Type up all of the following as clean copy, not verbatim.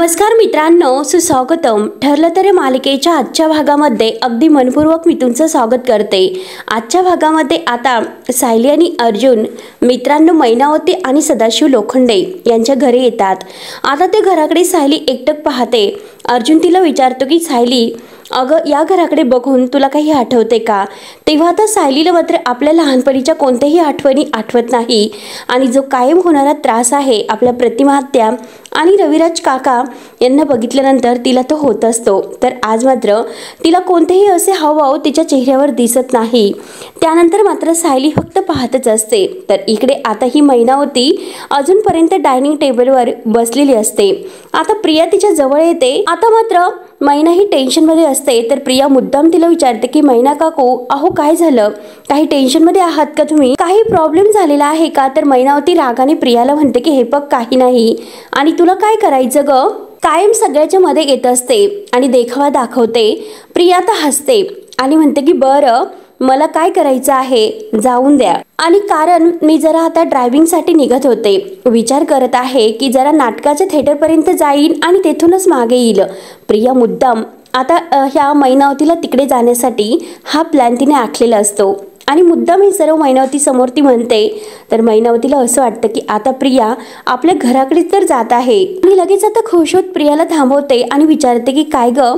नमस्कार मित्रांनो, सुस्वागतम. ठरलं तर या मालिकेच्या आजच्या भागामध्ये अगदी मनपूर्वक मी तुमचं स्वागत करते. आजच्या भागामध्ये आता सायली आणि अर्जुन मित्रांनो मैनावती आणि सदाशिव लोखंडे यांच्या घरी येतात. आता ते घराकडे सायली एकटक पाहते. अर्जुन तिला विचारतो की सायली, अगं या घराकडे बघून तुला काही आठवते का? तेव्हा आता सायलीला मात्र आपल्या लहानपणीच्या कोणत्याही आठवणी आठवत नाही आणि जो कायम होणारा त्रास आहे आपल्या प्रतिमा आत्या आणि रविराज काका यांना बघितल्यानंतर तिला तो होत असतो. तर आज मात्र तिला कोणतेही असे हावभाव तिच्या चेहऱ्यावर दिसत नाही. त्यानंतर मात्र सायली फक्त पाहतच असते. तर इकडे आता ही मैनावती अजूनपर्यंत डायनिंग टेबलवर बसलेली असते. आता प्रिया तिच्या जवळ येते. आता मात्र मैना ही टेन्शनमध्ये असते. तर प्रिया मुद्दाम तिला विचारते की मैना काकू, अहो काय झालं? काही टेन्शनमध्ये आहात का तुम्ही? काही प्रॉब्लेम झालेला आहे का? तर मैनावती रागाने प्रियाला म्हणते की हे बघ काही नाही, आणि तुला काय करायचं ग? कायम सगळ्याच्या मध्ये येत असते आणि देखावा दाखवते. प्रिया तर हसते आणि म्हणते की बरं, मला काय करायचं आहे जाऊन द्या. आणि कारण मी जरा आता ड्रायव्हिंगसाठी निघत होते, विचार करत आहे की जरा नाटकाच्या थिएटरपर्यंत जाईन आणि तेथूनच मागे येईल. प्रिया मुद्दाम आता ह्या मैनावतीला तिकडे जाण्यासाठी हा प्लॅन तिने आखलेला असतो आणि मुद्दाम हे सर्व मैनावती समोर ती म्हणते. तर मैनावतीला असं वाटतं की आता प्रिया आपल्या घराकडे तर जात आहे आणि लगेच आता खुश होत प्रियाला थांबवते आणि विचारते की काय ग,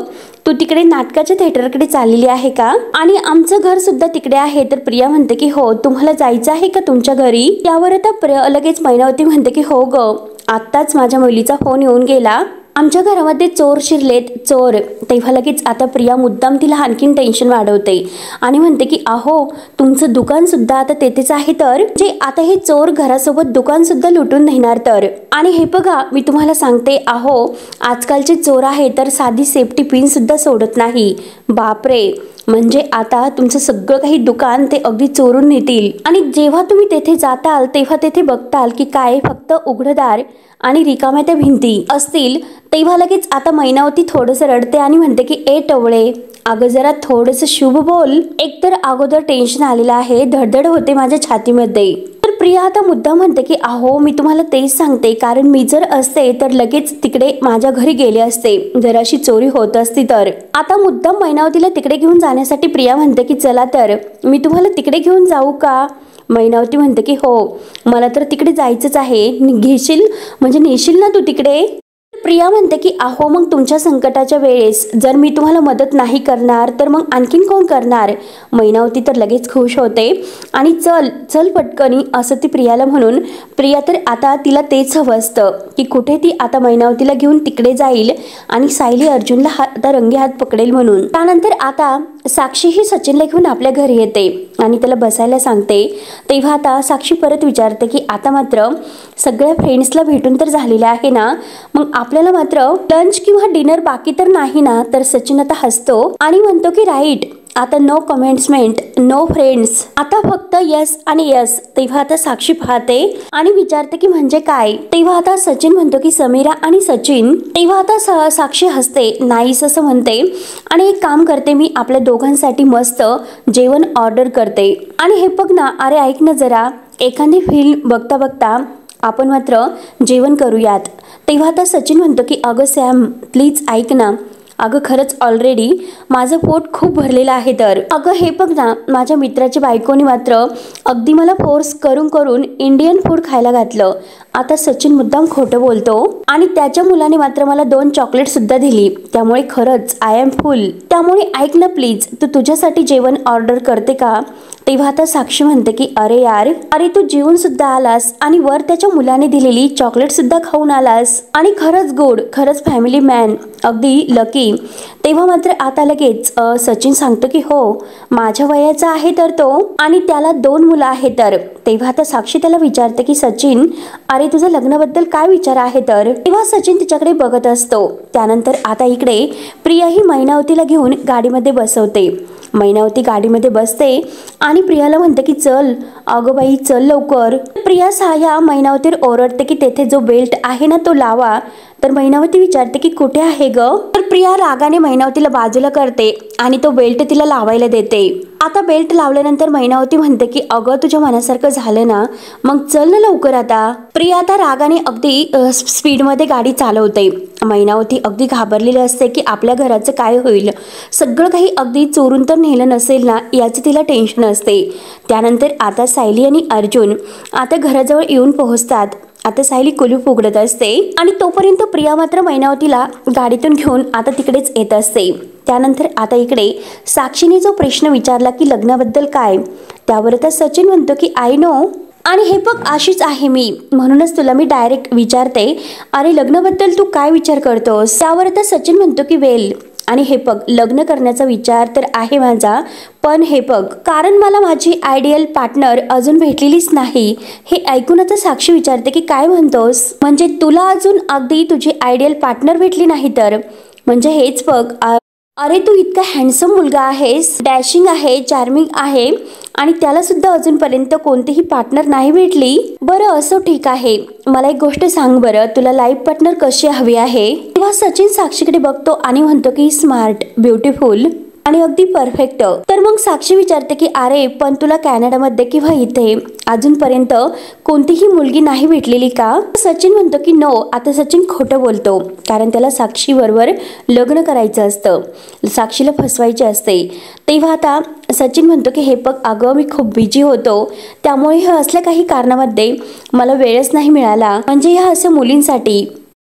तू तिकडे नाटकाच्या थिएटरकडे चाललेली आहे का? आणि आमचं घर सुद्धा तिकडे आहे. तर प्रिया म्हणते की हो, तुम्हाला जायचं आहे का तुमच्या घरी? यावर आता लगेच मैनावती म्हणते की हो ग, आत्ताच माझ्या मुलीचा फोन येऊन गेला, आमच्या घरामध्ये चोर शिरलेत, चोर. तेव्हा लगेच आता प्रिया मुद्दाम तिला आणखीन टेन्शन वाढवते आणि म्हणते की अहो, तुमचं दुकान सुद्धा आता तेथेच आहे, तर जे आता हे चोर घरासोबत दुकान सुद्धा लुटून नेणार तर. आणि हे बघा, मी तुम्हाला सांगते, अहो आजकालचे चोर आहे तर साधी सेफ्टी पिन सुद्धा सोडत नाही. बापरे, म्हणजे आता तुमचं सगळं काही दुकान ते अगदी चोरून नेतील. आणि जेव्हा तुम्ही तेथे जाताल तेव्हा तेथे बघताल की काय फक्त उघडदार आणि रिकाम्या त्या भिंती असतील. तेव्हा लगेच आता मैनावती थोडंसं रडते आणि म्हणते की ए टवळे, अगं जरा थोडंसं शुभ बोल. एकतर अगोदर टेन्शन आलेलं आहे, धडधड होते माझ्या छातीमध्ये. तर प्रिया आता मुद्दा म्हणते की अहो, मी तुम्हाला तेच सांगते, कारण मी जर असते तर लगेच तिकडे माझ्या घरी गेले असते जर अशी चोरी होत असती तर. आता मुद्दाम मैनावतीला तिकडे घेऊन जाण्यासाठी प्रिया म्हणते की चला तर मी तुम्हाला तिकडे घेऊन जाऊ का? मैनावती म्हणते की हो, मला तर तिकडे जायचंच आहे. घेशील म्हणजे नेशील ना तू तिकडे? प्रिया म्हणते की अहो, मग तुमच्या संकटाच्या वेळेस जर मी तुम्हाला मदत नाही करणार तर मग आणखीन कोण करणार? मैनावती तर लगेच खुश होते आणि चल चल पटकनी असं ती प्रियाला म्हणून. प्रिया तर आता तिला तेच हवं असतं की कुठे ती आता मैनावतीला घेऊन तिकडे जाईल आणि सायली अर्जुनला आता रंगे हात पकडेल म्हणून. त्यानंतर आता साक्षी ही सचिनला घेऊन आपल्या घरी येते आणि त्याला बसायला सांगते. तेव्हा आता साक्षी परत विचारते की आता मात्र सगळ्या फ्रेंड्सला भेटून तर झालेलं आहे ना, मग आपल्याला मात्र लंच किंवा डिनर बाकी तर नाही ना? तर सचिन आता हसतो आणि म्हणतो की राईट, आता नो कमेंट्समेंट, नो फ्रेंड्स, आता फक्त यस आणि यस. तेव्हा आता साक्षी पाहते आणि विचारते की म्हणजे काय? तेव्हा आता सचिन म्हणतो की समीरा आणि सचिन. तेव्हा आता साक्षी हसते, नाईस असं म्हणते आणि एक काम करते, मी आपल्या दोघांसाठी मस्त जेवण ऑर्डर करते. आणि हे बघ ना, अरे ऐक ना जरा, एखादी फिल्म बघता बघता आपण मात्र जेवण करूयात. तेव्हा आता सचिन म्हणतो की अगं सॅम, प्लीज ऐक ना, अगं खरंच ऑलरेडी माझं पोट खूप भरलेलं आहे. तर अगं हे बघ ना, माझ्या मित्राच्या बायकोनी मात्र अगदी मला फोर्स करून करून इंडियन फूड खायला घातलं. आता सचिन मुद्दाम खोटं बोलतो आणि त्याच्या मुलाने मात्र मला 2 चॉकलेट सुद्धा दिली, त्यामुळे खरंच आय एम फुल. त्यामुळे ऐक ना प्लीज, तू तुझ्यासाठी जेवण ऑर्डर करते का? तेव्हा आता साक्षी म्हणते की अरे यार, अरे तू जेवून सुद्धा आलास आणि वर त्याच्या मुलाने दिलेली चॉकलेट सुद्धा खाऊन आलास आणि खरंच गुड, खरंच फॅमिली मॅन, अगदी लकी. तेव्हा मात्र आता लगेच सचिन सांगतो की हो, माझ्या वयाचा आहे तर तो, आणि त्याला 2 मुलं आहेत तर. तेव्हा आता साक्षी त्याला विचारते की सचिन, अरे तुझं लग्नाबद्दल काय विचार आहे? तर तेव्हा सचिन तिच्याकडे बघत असतो. त्यानंतर आता इकडे प्रिया ही मैनावतीला घेऊन गाडीमध्ये बसवते. मैनावती गाडीमध्ये बसते आणि प्रियाला म्हणते की चल अगं बाई चल लवकर. प्रिया साया मैनावतीवर ओरडते की तेथे जो बेल्ट आहे ना तो लावा. तर मैनावती विचारते की कुठे आहे ग. तर प्रिया रागाने मैनावतीला बाजूला करते आणि तो बेल्ट तिला लावायला देते. आता बेल्ट लावल्यानंतर मैनावती म्हणते की अगं तुझ्या मनासारखं झालं ना, मग चल ना लवकर आता. प्रिया आता रागाने अगदी स्पीडमध्ये गाडी चालवते. मैनावती अगदी घाबरलेली असते की आपल्या घराचं काय होईल, सगळं काही अगदी चोरून तर नेलं नसेल ना याचं तिला टेन्शन असते. त्यानंतर आता सायली आणि अर्जुन आता घराजवळ येऊन पोहोचतात. आता सायली कुलूप उघडत असते आणि तोपर्यंत प्रिया मात्र मैनावतीला गाडीतून घेऊन आता तिकडेच येत असते. त्यानंतर आता इकडे साक्षीने जो प्रश्न विचारला की लग्नाबद्दल काय, त्यावर आता सचिन म्हणतो की आय नो, आणि हे बघ अशीच आहे मी, म्हणूनच तुला मी डायरेक्ट विचारते, अरे लग्नाबद्दल तू काय विचार करतोस. त्यावर आता सचिन म्हणतो की वेल, आणि हे बघ लग्न करण्याचा विचार तर आहे माझा, पण हे बघ कारण मला माझी आयडियल पार्टनर अजून भेटलेलीच नाही. हे ऐकून आता साक्षी विचारते की काय म्हणतोस, म्हणजे तुला अजून अगदी तुझी आयडियल पार्टनर भेटली नाही तर, म्हणजे हेच बघ, अरे तू इतका हँडसम मुलगा आहेस, डॅशिंग आहे, चार्मिंग आहे, आणि त्याला सुद्धा अजूनपर्यंत कोणतीही पार्टनर नाही भेटली. बरं असो ठीक आहे, मला एक गोष्ट सांग बरं, तुला लाईफ पार्टनर कशी हवी आहे. तेव्हा सचिन साक्षीकडे बघतो आणि म्हणतो की स्मार्ट, ब्युटिफुल आणि अगदी परफेक्ट. तर मग साक्षी विचारते की अरे पण तुला कॅनडामध्ये किंवा इथे अजूनपर्यंत कोणतीही मुलगी नाही भेटलेली का. सचिन म्हणतो की नो. आता सचिन खोटं बोलतो कारण त्याला साक्षी बरोबर लग्न करायचं असतं, साक्षीला फसवायचे असते. तेव्हा आता सचिन म्हणतो की हे बघ अगं मी खूप बिझी होतो, त्यामुळे हे असल्या काही कारणामध्ये मला वेळच नाही मिळाला, म्हणजे ह्या असं मुलींसाठी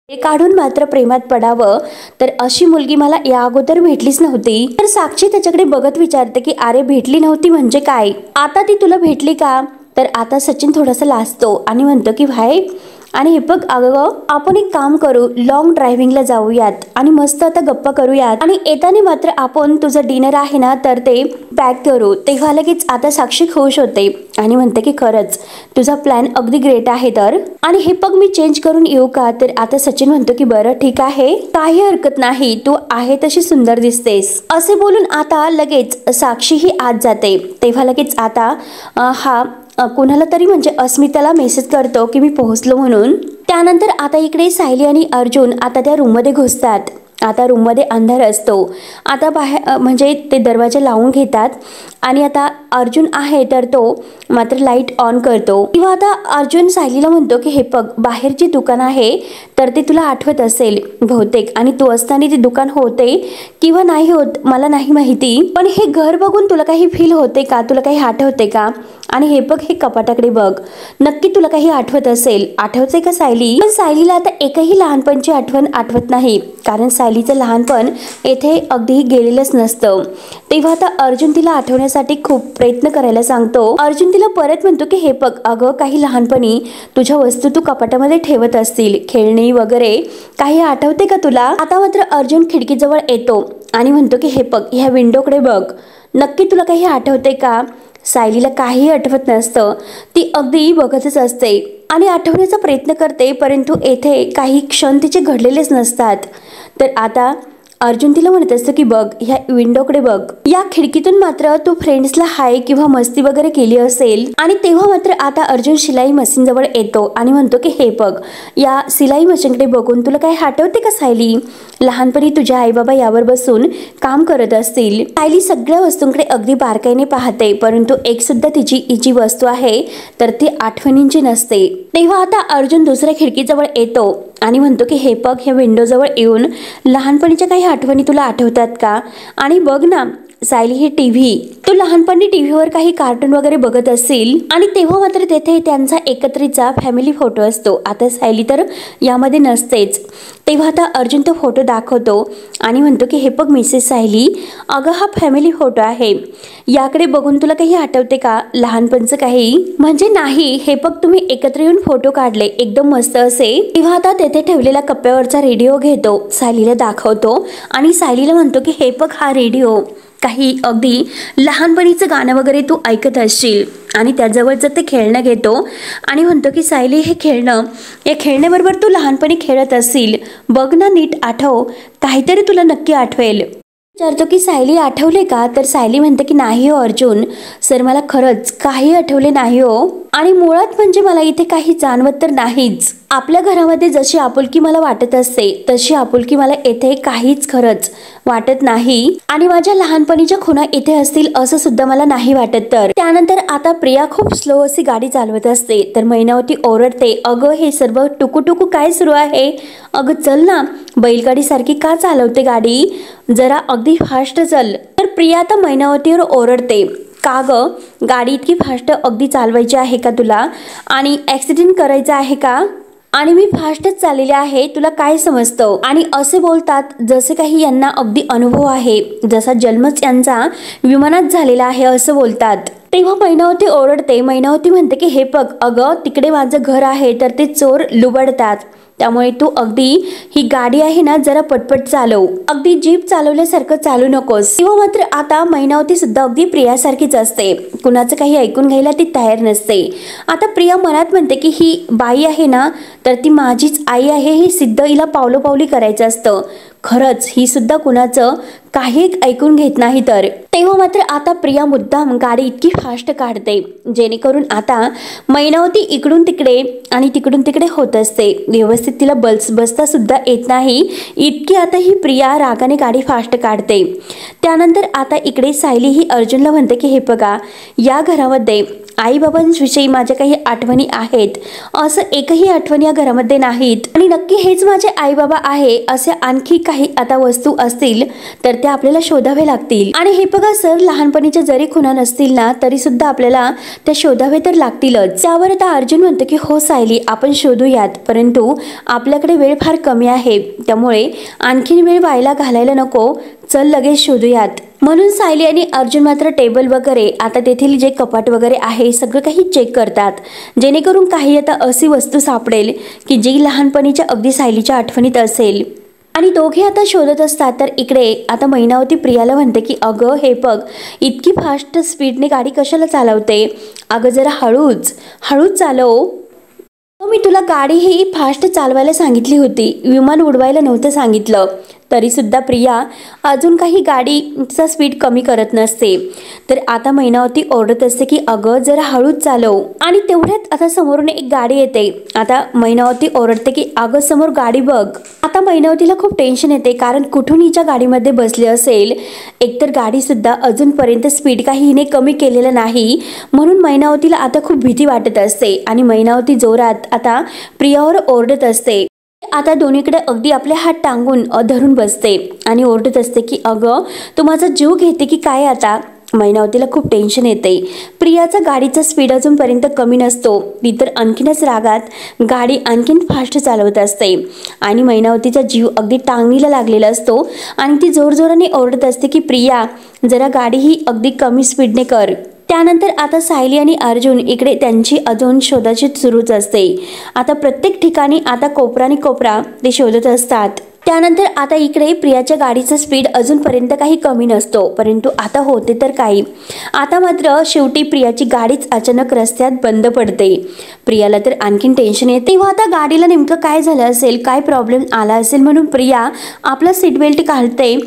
काढून मात्र प्रेमात पडावं तर अशी मुलगी मला या अगोदर भेटलीच नव्हती. तर साक्षी त्याच्याकडे बघत विचारते की अरे भेटली नव्हती म्हणजे काय, आता ती तुला भेटली का. तर आता सचिन थोडासा लाजतो आणि म्हणतो की भाई, आणि हे बघ अगं आपण एक काम करू, लॉंग ड्रायव्हिंगला जाऊयात आणि मस्त आता गप्पा करूयात, आणि येताना मात्र आपण तुझं डिनर आहे ना तर ते पॅक करू. तेव्हा लगेच आता साक्षी खुश होते आणि म्हणते की खरंच तुझा प्लॅन अगदी ग्रेट आहे. तर आणि हे बघ मी चेंज करून येऊ का. तर आता सचिन म्हणतो की बरं ठीक आहे, काही हरकत नाही, तू आहे तशी सुंदर दिसतेस. असे बोलून आता लगेच साक्षी ही आत जाते. तेव्हा लगेच आता हा कुणाला तरी म्हणजे अस्मिताला मेसेज करतो की मी पोहोचलो म्हणून. त्यानंतर आता इकडे सायली आणि अर्जुन आता त्या रूममध्ये घुसतात. आता रूममध्ये अंधार असतो. आता बाहेर म्हणजे ते दरवाजा लावून घेतात आणि आता अर्जुन आहे तर तो मात्र लाईट ऑन करतो. किंवा आता अर्जुन सायलीला म्हणतो की हे बघ बाहेर जी दुकान आहे तर ते तुला आठवत असेल बहुतेक, आणि तू असताना ते दुकान होते किंवा नाही होत मला नाही माहिती, पण हे घर बघून तुला काही फील होते का, तुला काही आठवते का. आणि हे बघ हे कपाटाकडे बघ, नक्की तुला काही आठवत असेल, आठवते का सायली. पण सायलीला आता एकही लहानपणची आठवण आठवत नाही कारण सायलीचं लहानपण येथे अगदी गेलेलंच नसतं. तेव्हा आता अर्जुन तिला आठवण्यासाठी खूप प्रयत्न करायला सांगतो. अर्जुन तिला परत म्हणतो की हे बघ अगं काही लहानपणी तुझ्या वस्तू तू कपाटामध्ये ठेवत असतील, खेळणी वगैरे, काही आठवते का तुला. आता मात्र अर्जुन खिडकीजवळ येतो आणि म्हणतो की हे बघ ह्या विंडोकडे बघ, नक्की तुला काही आठवते का. सायलीला काही आठवत नसतं, ती अगदी बघतच असते आणि आठवण्याचा प्रयत्न करते, परंतु येथे काही क्षण तिचे घडलेलेच नसतात. तर आता अर्जुन तिला म्हणत असतो की बघ ह्या विंडोकडे बघ, या खिडकीतून मात्र तू फ्रेंड्सला हाय किंवा मस्ती वगैरे केली असेल. आणि तेव्हा मात्र आता अर्जुन शिलाई मशीन जवळ येतो आणि म्हणतो की हे बघ या सिलाई मशीनकडे बघून तुला काही आठवते का सायली, लहानपणी तुझ्या आई बाबा यावर बसून काम करत असतील. सायली सगळ्या वस्तूंकडे अगदी बारकाईने पाहते, परंतु एक सुद्धा तिची जी वस्तू आहे तर ती आठवणींची नसते. तेव्हा आता अर्जुन दुसऱ्या खिडकीजवळ येतो आणि म्हणतो की हे बघ ह्या विंडोजवळ येऊन लहानपणीच्या काही आठवणी तुला आठवतात का. आणि बघ ना सायली ही टीव्ही, तू लहानपणी टीव्हीवर काही कार्टून वगैरे बघत असतील, आणि तेव्हा मात्र तेथे त्यांचा एकत्रीचा फॅमिली फोटो असतो. आता सायली तर यामध्ये नसतेच. तेव्हा आता अर्जुन तो फोटो दाखवतो आणि म्हणतो की हे बघ मिसेस सायली, अगं हा फॅमिली फोटो आहे, याकडे बघून तुला काही आठवते का लहानपणचं काही. म्हणजे नाही, हे बघ तुम्ही एकत्र येऊन फोटो काढले एकदम मस्त असे. तेव्हा आता तेथे ठेवलेला कप्प्यावरचा रेडिओ घेतो, सायलीला दाखवतो आणि सायलीला म्हणतो की हे बघ हा रेडिओ, काही अगदी लहानपणीचं गाणं वगैरे तू ऐकत असशील. आणि त्याजवळचं ते खेळणं घेतो आणि म्हणतो की सायली हे खेळणं, या खेळण्याबरोबर तू लहानपणी खेळत असशील, बघ ना नीट आठव, काहीतरी तुला नक्की आठवेल. विचारतो की सायली आठवले का? तर सायली म्हणते की नाही हो अर्जुन सर, मला खरंच काही आठवले नाही हो. आणि मुळात म्हणजे मला इथे काही जाणवत तर नाहीच. आपल्या घरामध्ये जशी आपुलकी मला वाटत असते तशी आपुलकी मला येथे काहीच खरंच वाटत नाही. आणि माझ्या लहानपणीच्या खुणा इथे असतील असं सुद्धा मला नाही वाटत. तर त्यानंतर आता प्रिया खूप स्लो अशी गाडी चालवत असते तर मैनावती ओरडते, अगं हे सर्व टुकू काय सुरू आहे? अगं चल ना, बैलगाडी सारखी का चालवते गाडी? जरा अगदी फास्ट चल. तर प्रिया आता मैनावतीवर ओरडते, का ग गाडी इतकी फास्ट अगदी चालवायची आहे का तुला? आणि ॲक्सिडेंट करायचा आहे का? आणि मी फास्टच चाललेले आहे, तुला काय समजतं? आणि असे बोलतात जसे काही यांना अगदी अनुभव आहे, जसा जन्मच यांचा विमानात झालेला आहे असं बोलतात. तेव्हा मैनावती ओरडते. मैनावती म्हणते की हे बघ अगं, तिकडे माझं घर आहे तर ते चोर लुबाडतात, त्यामुळे तू अगदी ही गाडी आहे ना जरा पटपट चालव, अगदी जीप चालवल्यासारखं चालू नकोस. तेव्हा मात्र आता मैनावती सुद्धा अगदी प्रियासारखीच असते, कुणाचं काही ऐकून घ्यायला ती तयार नसते. आता प्रिया मनात म्हणते की ही बाई आहे ना तर ती माझीच आई आहे हे सिद्ध हिला पावलोपावली करायचं असतं. खरंच ही सुद्धा कुणाचं काही ऐकून घेत नाही. तर तेव्हा मात्र आता प्रिया मुद्दाम गाडी इतकी फास्ट काढते जेणेकरून आता मैनावती इकडून तिकडे आणि तिकडून तिकडे होत असते, व्यवस्थित तिला बसता सुद्धा येत नाही इतकी आता ही प्रिया रागाने गाडी फास्ट काढते. त्यानंतर आता इकडे सायली ही अर्जुनला म्हणते की हे बघा, या घरामध्ये आईबाबांविषयी माझ्या काही आठवणी आहेत, असं एकही आठवण या घरामध्ये नाहीत. आणि नक्की हेच माझे आईबाबा आहे असे आणखी काही आता वस्तू असतील तर त्या आपल्याला शोधावे लागतील. आणि हे बघा सर, लहानपणीच्या जरी खुणा नसतील ना तरी सुद्धा आपल्याला त्या शोधावे तर लागतीलच. त्यावर आता अर्जुन म्हणतो की हो सायली, आपण शोधूयात, परंतु आपल्याकडे वेळ फार कमी आहे, त्यामुळे आणखीन वेळ व्हायला घालायला नको, चल लगेच शोधूयात. म्हणून सायली आणि अर्जुन मात्र टेबल वगैरे आता तेथील जे कपाट वगैरे आहे सगळं काही चेक करतात, जेणेकरून काही आता अशी वस्तू सापडेल की जी लहानपणीच्या अगदी सायलीच्या आठवणीत असेल. आणि दोघे आता शोधत असतात तर इकडे आता मैनावती प्रियाला म्हणते की अगं हे बघ, इतकी फास्ट स्पीडने गाडी कशाला चालवते? अगं जरा हळूच चालव. मी तुला गाडी ही फास्ट चालवायला सांगितली होती, विमान उडवायला नव्हतं सांगितलं. तरी सुद्धा प्रिया अजून काही गाडीचा स्पीड कमी करत नसते. तर आता मैनावती ओरडत असते की अगं जरा हळूच चालव. आणि तेवढ्यात आता समोरून एक गाडी येते. आता मैनावती ओरडते की अगं समोर गाडी बघ. आता मैनावतीला खूप टेन्शन येते, कारण कुठून हिच्या गाडीमध्ये बसले असेल. एकतर गाडी सुद्धा अजूनपर्यंत स्पीड काही हिने कमी केलेलं नाही, म्हणून मैनावतीला आता खूप भीती वाटत असते. आणि मैनावती जोरात आता प्रियावर ओरडत असते. आता दोन्हीकडे अगदी आपले हात टांगून धरून बसते आणि ओरडत असते की अगं तू माझा जीव घेते की काय? आता मैनावतीला खूप टेन्शन येते. प्रियाचा गाडीचा स्पीड अजूनपर्यंत कमी नसतो, ती तर आणखीनच रागात गाडी आणखीन फास्ट चालवत असते. आणि मैनावतीचा जीव अगदी टांगणीला लागलेला असतो आणि ती जोरजोराने ओरडत असते की प्रिया जरा गाडी ही अगदी कमी स्पीडने कर. त्यानंतर आता सायली आणि अर्जुन इकडे त्यांची अजून शोधाची सुरूच असते. आता प्रत्येक ठिकाणी आता कोपरा ते शोधत असतात. त्यानंतर आता इकडे प्रियाच्या गाडीचा स्पीड अजूनपर्यंत काही कमी नसतो, परंतु आता होते तर काही. आता मात्र शेवटी प्रियाची गाडीच अचानक रस्त्यात बंद पडते. प्रियाला तर आणखीन टेन्शन येते. तेव्हा आता गाडीला नेमकं काय झालं असेल, काय प्रॉब्लेम आला असेल, म्हणून प्रिया आपला सीट बेल्ट घालते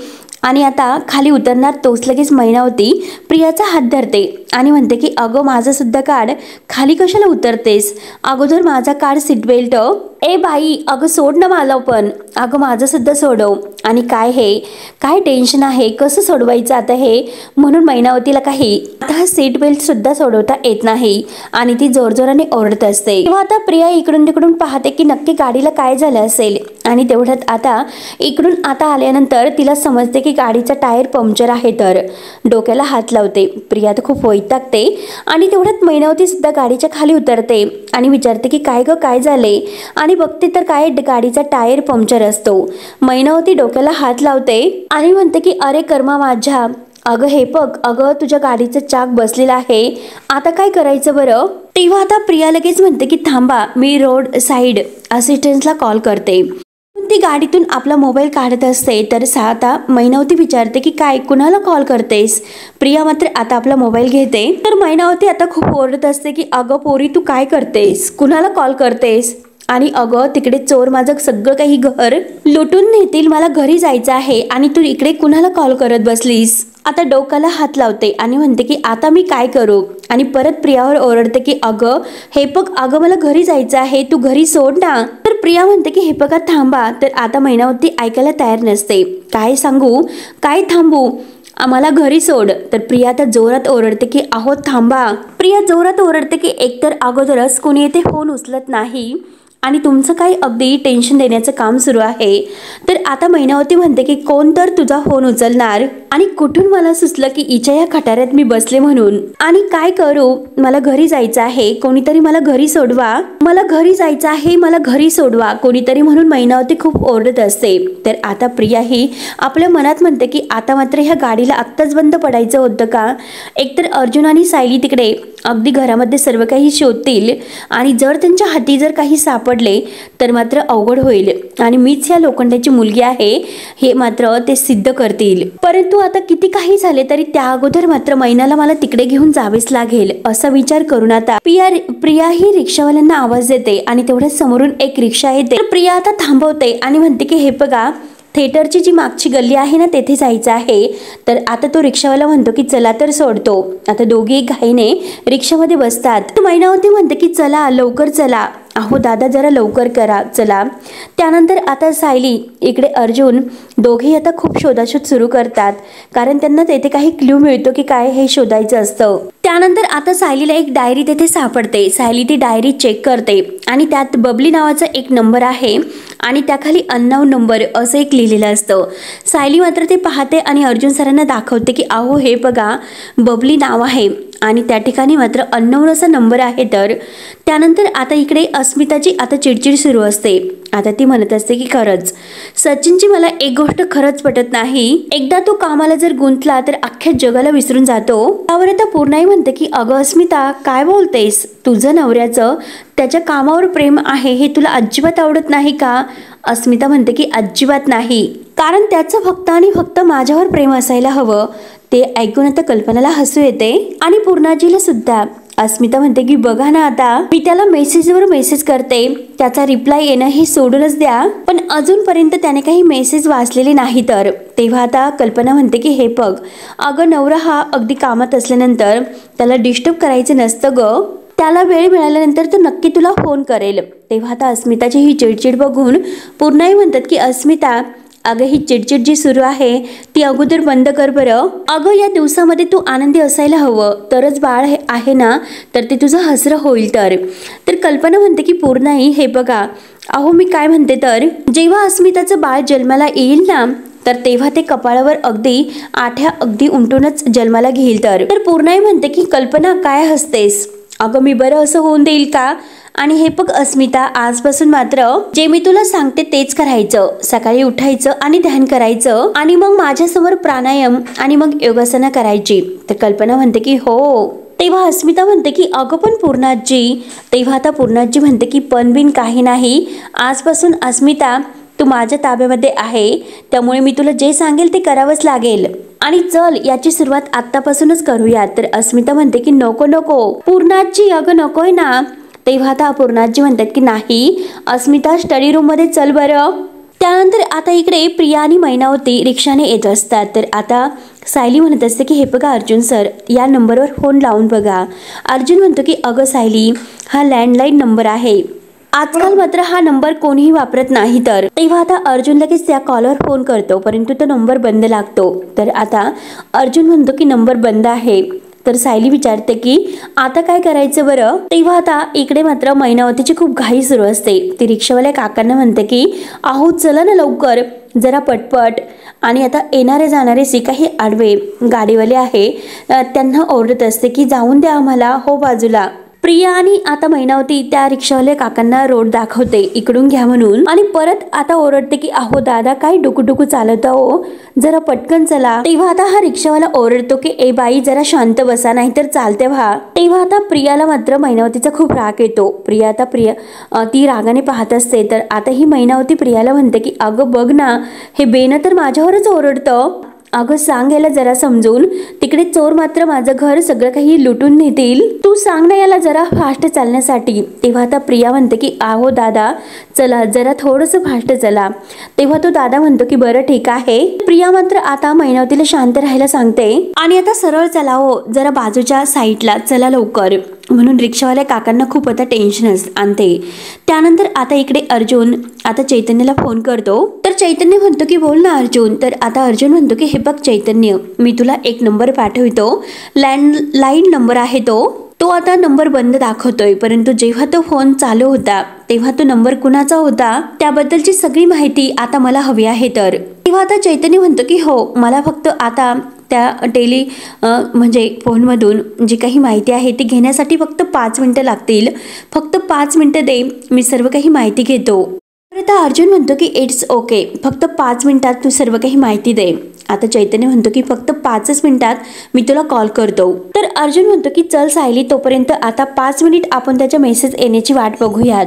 आणि आता खाली उतरणार तोच लगेच मैनावती प्रियाचा हात धरते आणि म्हणते की अगं माझं सुद्धा काढ, खाली कशाला उतरतेस? अगोदर माझा काढ सीट बेल्ट. ए बाई, अगं सोड ना मला पण, अगं माझं सुद्धा सोडव. आणि काय टेन्शन आहे, कसं सोडवायचं आता हे? म्हणून मैनावतीला काही आता हा सीट बेल्ट सुद्धा सोडवता येत नाही आणि ती जोरजोराने ओरडत असते. तेव्हा आता प्रिया इकडून तिकडून पाहते की नक्की गाडीला काय झालं असेल. आणि तेवढ्यात आता इकडून आता आल्यानंतर तिला समजते की गाडीचा टायर पंक्चर आहे. तर डोक्याला हात लावते. प्रिया तर खूप वैतागते. आणि तेवढ्यात मैनावती सुद्धा गाडीच्या खाली उतरते आणि विचारते की काय ग, काय झाले? आणि बघते तर काय, गाडीचा टायर पंक्चर असतो. मैनावती डोक्याला हात लावते आणि म्हणते की अरे कर्मा माझ्या, अगं हे बघ, अगं तुझ्या गाडीचं चाक बसलेलं आहे, आता काय करायचं बरं? तेव्हा आता प्रिया लगेच म्हणते की थांबा, मी रोड साईड असिस्टन्सला कॉल करते. ती गाडीतून आपला मोबाईल काढत असते. तर आता मैनावती विचारते की काय, कुणाला कॉल करतेस? प्रिया मात्र आता आपला मोबाईल घेते. तर मैनावती आता खूप ओरडत असते की अगं पोरी, तू काय करतेस? कुणाला कॉल करतेस? आणि अगं तिकडे चोर माझं सगळं काही घर लुटून नेतील, मला घरी जायचं आहे आणि तू इकडे कुणाला कॉल करत बसलीस. आता डोक्याला हात लावते आणि म्हणते की आता मी काय करू. आणि परत प्रियावर ओरडते की अगं हे बघ, अगं मला घरी जायचं आहे, तू घरी सोड ना. तर प्रिया म्हणते की हे बघा थांबा. तर आता मैनावती ऐकायला तयार नसते. काय सांगू, काय थांबू, आम्हाला घरी सोड. तर प्रिया आता जोरात ओरडते की अहो थांबा. प्रिया जोरात ओरडते की एकतर अगोदरच कोणी येथे फोन उचलत नाही आणि तुमचं काही अगदी टेन्शन देण्याचं काम सुरू आहे. तर आता मैनावती म्हणते की कोण तर तुझा फोन उचलणार आणि कुठून मला सुचलं की हिच्या या खटाऱ्यात मी बसले म्हणून. आणि काय करू, मला घरी जायचं आहे, कोणीतरी मला घरी सोडवा, मला घरी जायचं आहे, मला घरी सोडवा कोणीतरी म्हणून मैनावती खूप ओरडत असते. तर आता प्रिया ही आपल्या मनात म्हणते की आता मात्र ह्या गाडीला आत्ताच बंद पडायचं होतं का. एकतर अर्जुन आणि सायली तिकडे अगदी घरामध्ये सर्व काही शोधतील आणि जर त्यांच्या हाती जर काही सापडले तर मात्र अवघड होईल आणि मीच ह्या लोखंडाची मुलगी आहे हे मात्र ते सिद्ध करतील. परंतु आता किती काही झाले तरी त्या अगोदर मात्र मैनाला मला तिकडे घेऊन जावेच लागेल असा विचार करून आता प्रिया ही रिक्षावाल्यांना आवाज देते आणि तेवढ्याच समोरून एक रिक्षा येते. तर प्रिया आता थांबवते आणि म्हणते की हे बघा, थिएटरची जी मागची गल्ली आहे ना तेथे जायचं आहे. तर आता तो रिक्षावाला म्हणतो की चला तर सोडतो. आता दोघे एक घाईने रिक्षामध्ये बसतात. तर मैनावती म्हणते की चला लवकर चला, अहो दादा जरा लवकर करा चला. त्यानंतर आता सायली इकडे अर्जुन दोघेही आता खूप शोधाशोध सुरू करतात कारण त्यांना तेथे काही क्ल्यू मिळतो की काय हे शोधायचं असतं. त्यानंतर आता सायलीला एक डायरी तेथे सापडते. सायली ती डायरी चेक करते आणि त्यात बबली नावाचा एक नंबर आहे आणि त्याखाली अननोन नंबर असं एक लिहिलेलं असतं. सायली मात्र ते पाहते आणि अर्जुन सरांना दाखवते की अहो हे बघा, बबली नाव आहे आणि त्या ठिकाणी मात्र अननोन असा नंबर आहे. तर त्यानंतर आता इकडे अस्मिताची आता चिडचिड सुरू असते. आता ती म्हणत असते की खरंच सचिनची मला एक गोष्ट खरंच पटत नाही, एकदा तो कामाला जर गुंतला तर अख्ख्या जगाला विसरून जातो. त्यावर आता पूर्णाई म्हणते की अगं अस्मिता काय बोलतेस, तुझं नवऱ्याचं त्याच्या कामावर प्रेम आहे हे तुला अजिबात आवडत नाही का. अस्मिता म्हणते की अजिबात नाही, कारण त्याचं फक्त आणि फक्त माझ्यावर प्रेम असायला हवं. ते ऐकून आता कल्पनाला हसू येते आणि पूर्णाजीला सुद्धा. अस्मिता म्हणते की बघा ना, आता मी त्याला मेसेजवर मेसेज करते, त्याचा रिप्लाय येणं हे सोडूनच द्या, पण अजूनपर्यंत त्याने काही मेसेज वाचलेले नाही. तर तेव्हा आता कल्पना म्हणते की हे बघ अगं, नवरा हा अगदी कामात असल्यानंतर त्याला डिस्टर्ब करायचं नसतं ग, त्याला वेळ मिळाल्यानंतर तो नक्की तुला फोन करेल. तेव्हा आता अस्मिताची ही चिडचिड बघून पूर्णाई म्हणतात की अस्मिता अगं ही चिडचिड जी सुरू आहे ती अगोदर बंद कर बरं. अगं या दिवसामध्ये तू आनंदी असायला हवं, तरच बाळ आहे ना तर ते तुझं हसरं होईल. तर कल्पना म्हणते की पूर्णाई हे बघा, अहो मी काय म्हणते, तर जेव्हा अस्मिताचं बाळ जन्माला येईल ना तर तेव्हा ते कपाळावर अगदी आठ्या अगदी उमटूनच जन्माला घेईल. तर पूर्णाई म्हणते की कल्पना काय हसतेस, अगं मी बरं असं होऊन देईल का. आणि हे बघ अस्मिता, आजपासून मात्र जे मी तुला सांगते तेच करायचं, सकाळी उठायचं आणि ध्यान करायचं आणि मग माझ्यासमोर प्राणायाम आणि मग योगासना करायची. तर कल्पना म्हणते की हो. तेव्हा अस्मिता म्हणते की अगं पण पूर्णाजी. तेव्हा आता पूर्णाजी म्हणते की पण बिन काही नाही, आजपासून अस्मिता तू माझ्या ताब्यामध्ये आहे, त्यामुळे मी तुला जे सांगेल ते करावंच लागेल आणि चल याची सुरुवात आत्तापासूनच करूया. तर अस्मिता म्हणते की नको नको पूर्णाजी, अगं नकोय ना. तेव्हा आता पूर्णाजी म्हणतात की नाही अस्मिता, स्टडी रूम मध्ये चल बरं. त्यानंतर आता इकडे प्रिया आणि मैनावती रिक्षाने येत असतात. तर आता सायली म्हणत असते की हे बघा अर्जुन सर, या नंबरवर फोन लावून बघा. अर्जुन म्हणतो की अगं सायली, हा लँडलाईन नंबर आहे, आजकाल मात्र हा नंबर कोणीही वापरत नाही. तर तेव्हा आता अर्जुन लगेच त्या कॉलवर फोन करतो, परंतु तो नंबर बंद लागतो. तर आता अर्जुन म्हणतो की नंबर बंद आहे. तर सायली विचारते की आता काय करायचं बरं. तेव्हा आता इकडे मात्र मैनावतीची खूप घाई सुरू असते. ती रिक्षावाल्या काकांना म्हणते की अहो चला ना लवकर, जरा पटपट. आणि आता येणारे जाणारे जे काही आडवे गाडीवाले आहे त्यांना ओरडत असते की जाऊन द्या आम्हाला हो बाजूला. प्रिया आणि आता मैनावती त्या रिक्षावाल्या काकांना रोड दाखवते इकडून घ्या म्हणून आणि परत आता ओरडते की अहो दादा काय डुकू चालवता हो, जरा पटकन चला. तेव्हा आता हा रिक्षावाला ओरडतो की ए बाई जरा शांत बसा, नाही तर चालते व्हा. तेव्हा आता प्रियाला मात्र मैनावतीचा खूप राग येतो. प्रिया ती रागाने पाहत असते. तर आता ही मैनावती प्रियाला म्हणते की अगं बघ ना, हे बेन तर माझ्यावरच ओरडतं अगं सांग याला जरा समजून, तिकडे चोर मात्र माझं घर सगळं काही लुटून नेतील, तू सांग ना याला जरा फास्ट चालण्यासाठी. तेव्हा आता प्रिया म्हणते की आहो दादा चला जरा थोडंसं फास्ट चला. तेव्हा तो दादा म्हणतो की बरं ठीक आहे. प्रिया मात्र आता मैनावतीला शांत राहायला सांगते आणि आता सरळ चला हो जरा बाजूच्या साईडला चला लवकर, म्हणून रिक्षावाल्या काकांना खूप आता टेन्शन आणते. त्यानंतर आता इकडे अर्जुन आता चैतन्यला फोन करतो. तर चैतन्य म्हणतो की बोल ना अर्जुन. तर आता अर्जुन म्हणतो की हे बघ चैतन्य, मी तुला एक नंबर पाठवतो, लँडलाईन नंबर आहे तो आता नंबर बंद दाखवतोय, परंतु जेव्हा तो फोन चालू होता तेव्हा तो नंबर कुणाचा होता त्याबद्दलची सगळी माहिती आता मला हवी आहे. तर तेव्हा आता चैतन्य म्हणतो की हो मला फक्त आता त्या म्हणजे फोनमधून जी काही माहिती आहे ती घेण्यासाठी फक्त 5 मिनिटं लागतील, फक्त 5 मिनिटं दे, मी सर्व काही माहिती घेतो. तर आता अर्जुन म्हणतो की इट्स ओके, फक्त 5 मिनिटात तू सर्व काही माहिती दे. आता चैतन्य म्हणतो की फक्त 5च मिनिटात मी तुला कॉल करतो. तर अर्जुन म्हणतो की चल सायली, तोपर्यंत आता 5 मिनिट आपण त्याच्या मेसेज येण्याची वाट बघूयात.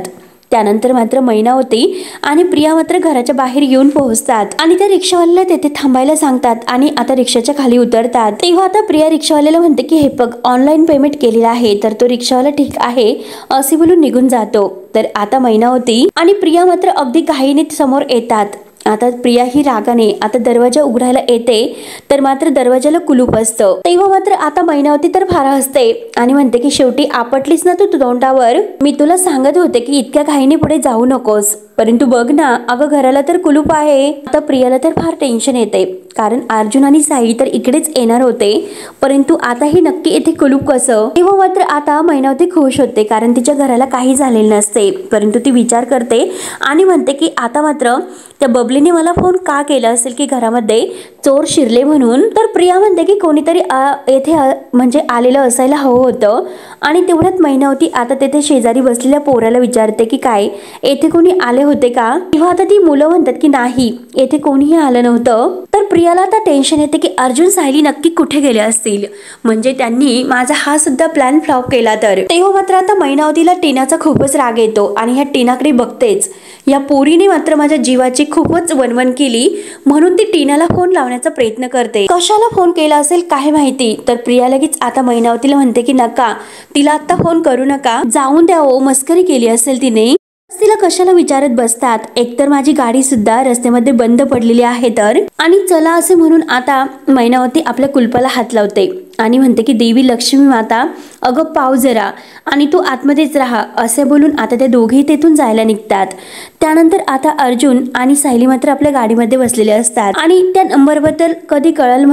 त्यानंतर मात्र मैनावती आणि प्रिया मात्र घराच्या बाहेर येऊन पोहोचतात आणि त्या रिक्षावाल्याला तेथे थांबायला सांगतात आणि आता रिक्षाच्या खाली उतरतात. तेव्हा आता प्रिया रिक्षावाल्याला म्हणते की हे बघ ऑनलाईन पेमेंट केलेलं आहे. तर तो रिक्षावाला ठीक आहे असे बोलून निघून जातो. तर आता मैनावती आणि प्रिया मात्र अगदी घाईने समोर येतात. आता प्रिया ही रागाने आता दरवाजा उघडायला येते, तर मात्र दरवाजाला कुलूप असतं. तेव्हा मात्र आता मैनावती तर फार हसते आणि म्हणते की शेवटी आपटलीस ना तू तोंडावर, मी तुला सांगत होते की इतक्या घाईने पुढे जाऊ नकोस, परंतु बघ ना अगं घराला तर कुलूप आहे. आता प्रियाला तर फार टेन्शन येते, कारण अर्जुन आणि साई तर इकडेच येणार होते, परंतु आता ही नक्की येथे कुलूप कसं. तेव्हा मात्र आता मैनावती खुश होते, कारण तिच्या घराला काही झालेलं नसते, परंतु ती विचार करते आणि म्हणते की आता मात्र त्या बबलीने मला फोन का केला असेल की घरामध्ये चोर शिरले म्हणून. तर प्रिया म्हणते की कोणीतरी येथे म्हणजे आलेलं असायला हवं होतं. आणि तेवढ्यात मैनावती आता तेथे शेजारी बसलेल्या पोराला विचारते की काय येथे कोणी आले होते का. तेव्हा आता ती मुलं म्हणतात की नाही येथे कोणीही आलं नव्हतं. तर प्रियाला आता टेन्शन येते की अर्जुन सायली नक्की कुठे गेले असतील, म्हणजे त्यांनी माझा हा सुद्धा प्लॅन फ्लॉप केला तर. तेव्हा मात्र आता मैनावतीला टीनाचा खूपच राग येतो आणि ह्या टीनाकडे बघतेच, या पोरीने मात्र माझ्या जीवाची खूपच वणवण केली, म्हणून ती टीनाला फोन लावण्याचा प्रयत्न करते. कशाला फोन केला असेल काय माहिती. तर प्रिया लगेच आता मैनावतीला म्हणते की नका, तिला आता फोन करू नका, जाऊन द्या ओ, मस्करी केली असेल तिने, तिला कशाला विचारत बसतात, एकतर माझी गाडी सुद्धा रस्त्यामध्ये बंद पडलेली आहे तर. आणि चला असे म्हणून आता मैनावती आपल्या कुलपाला हात लावते आणि म्हणते की देवी लक्ष्मी माता अगं पाव जरा आणि तू आतमध्येच राहा, असे बोलून आता त्या दोघेही तेथून जायला निघतात. त्यानंतर आता अर्जुन आणि सायली मात्र आपल्या गाडीमध्ये बसलेले असतात आणि त्या नंबरबद्दल कधी कळेल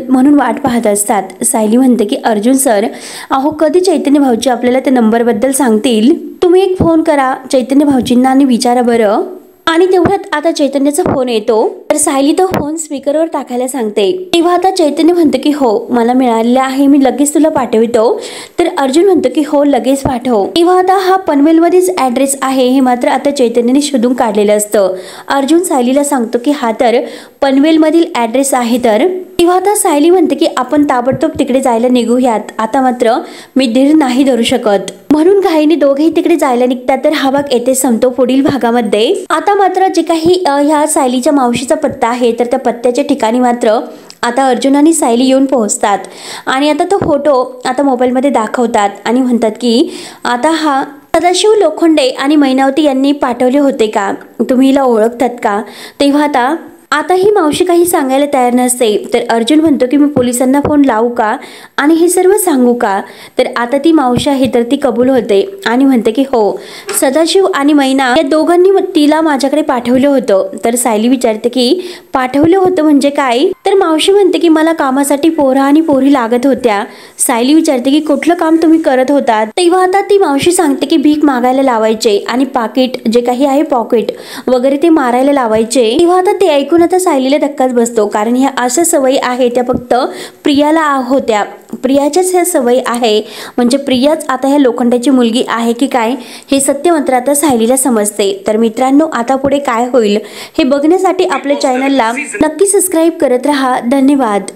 म्हणून वाट पाहत असतात. सायली म्हणते की अर्जुन सर, अहो कधी चैतन्य भाऊजी आपल्याला त्या नंबरबद्दल सांगतील, तुम्ही एक फोन करा चैतन्य भाऊजींना आणि विचारा बरं. आणि तेवढ्यात आता चैतन्याचा फोन येतो. तर सायली तो फोन स्पीकरवर टाकायला सांगते. तेव्हा आता चैतन्य म्हणतो की हो मला मिळालेलं आहे, मी लगेच तुला पाठवतो. तर अर्जुन म्हणतो की हो लगेच पाठव. तेव्हा आता हा पनवेलमध्येच ॲड्रेस आहे हे मात्र आता चैतन्याने शोधून काढलेलं असतं. अर्जुन सायलीला सांगतो की हा तर पनवेलमधील ॲड्रेस आहे. तर तेव्हा आता सायली म्हणते की आपण ताबडतोब तिकडे जायला निघूयात, आता मात्र मी धीर नाही धरू शकत, म्हणून घाईने दोघेही तिकडे जायला निघतात. तर हा भाग येथे संपतो. पुढील भागामध्ये आता मात्र जे काही ह्या सायलीच्या मावशीचा पत्ता आहे तर त्या पत्त्याच्या ठिकाणी मात्र आता अर्जुन आणि सायली येऊन पोहोचतात आणि आता तो फोटो आता मोबाईलमध्ये दाखवतात आणि म्हणतात की आता हा सदाशिव लोखंडे आणि मैनावती यांनी पाठवले होते का, तुम्ही हिला ओळखतात का. तेव्हा आता ही मावशी काही सांगायला तयार नसते. तर अर्जुन म्हणतो की मी पोलिसांना फोन लावू का आणि हे सर्व सांगू का. तर आता ती मावशी आहे तर ती कबूल होते आणि म्हणते की हो सदाशिव आणि मैना या दोघांनी तिला माझ्याकडे पाठवलं होतं. तर सायली विचारते की पाठवलं होतं म्हणजे काय. तर मावशी म्हणते की मला कामासाठी पोरा आणि पोरी लागत होत्या. सायली विचारते की कुठलं काम तुम्ही करत होता. तेव्हा आता ती मावशी सांगते की भीक मागायला लावायचे आणि पाकिट जे काही आहे पॉकेट वगैरे ते मारायला लावायचे. तेव्हा आता ते ऐकून आता सायलीला धक्काच बसतो, कारण ह्या अशा सवयी आहे त्या फक्त प्रियाला होत्या, प्रियाच्याच ह्या सवयी आहे, म्हणजे प्रियाच आता ह्या लोखंडाची मुलगी आहे की काय हे सत्य मात्र आता सायलीला समजते. तर मित्रांनो आता पुढे काय होईल हे बघण्यासाठी आपल्या चॅनलला नक्की सबस्क्राईब करत राहा. धन्यवाद.